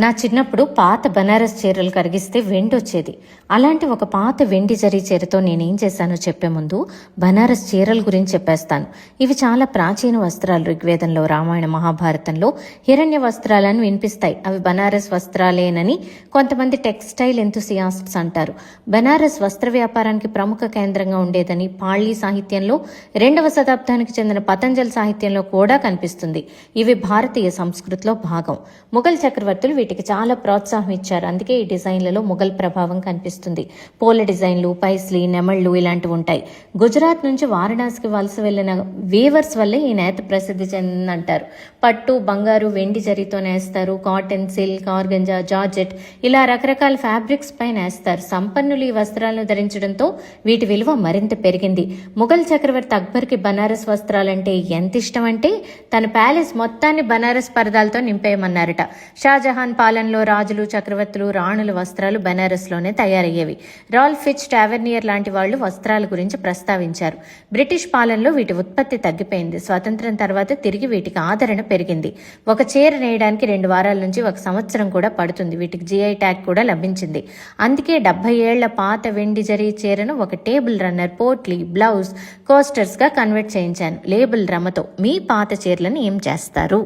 నా చిన్నప్పుడు పాత బనారస్ చీరలు కరిగిస్తే వెండి వచ్చేది. అలాంటి ఒక పాత వెండి జరీ చీరతో నేనేం చేశానో చెప్పే ముందు బనారస్ చీరల గురించి చెప్పేస్తాను. ఇవి చాలా ప్రాచీన వస్త్రాలు. ఋగ్వేదంలో, రామాయణ, మహాభారతంలో హిరణ్య వస్త్రాలను వినిపిస్తాయి. అవి బనారస్ వస్త్రాలేనని కొంతమంది టెక్స్టైల్ ఎంతూసియాస్ట్స్ అంటారు. బనారస్ వస్త్ర వ్యాపారానికి ప్రముఖ కేంద్రంగా ఉండేదని పాళీ సాహిత్యంలో, 2వ శతాబ్దానికి చెందిన పతంజలి సాహిత్యంలో కూడా కనిపిస్తుంది. ఇవి భారతీయ సంస్కృతిలో భాగం. ముఘల్ చక్రవర్తులు వీటికి చాలా ప్రోత్సాహం ఇచ్చారు. అందుకే ఈ డిజైన్లలో ముఘల్ ప్రభావం కనిపిస్తుంది. పూల డిజైన్లు, పైస్లీ, నెమళ్లు ఇలాంటివి ఉంటాయి. గుజరాత్ నుంచి వారణాసికి వలస వెళ్లిన వీవర్స్ వల్లే ఈ నేత ప్రసిద్ధి చెందిందంటారు. పట్టు, బంగారు, వెండి జరీతో నేస్తారు. కాటన్, సిల్క్, ఆర్గంజా, జార్జెట్ ఇలా రకరకాల ఫ్యాబ్రిక్స్ పై నేస్తారు. సంపన్నులు ఈ వస్త్రాలను ధరించడంతో వీటి విలువ మరింత పెరిగింది. ముఘల్ చక్రవర్తి అక్బర్కి బనారస్ వస్త్రాలంటే ఎంత ఇష్టం అంటే తన ప్యాలెస్ మొత్తాన్ని బనారస్ పరదాలతో నింపేయమన్నారట. షాజహాన్ పాలనలో రాజులు, చక్రవర్తులు, రాణుల వస్త్రాలు బనారస్లోనే తయారయ్యేవి. రాల్ఫ్ ఫిచ్ టావెర్నియర్ లాంటి వాళ్లు వస్త్రాల గురించి ప్రస్తావించారు. బ్రిటిష్ పాలనలో వీటి ఉత్పత్తి తగ్గిపోయింది. స్వాతంత్ర్యం తర్వాత తిరిగి వీటికి ఆదరణ పెరిగింది. ఒక చీర నేయడానికి 2 వారాల నుంచి 1 సంవత్సరం కూడా పడుతుంది. వీటికి GI ట్యాగ్ కూడా లభించింది. అందుకే 70 ఏళ్ల పాత వెండి జరీ చీరను ఒక table runner, potli, blouse, coasters గా కన్వర్ట్ చేయించాను. లేబుల్ రమ్మతో మీ పాత చీరలను ఏం చేస్తారు?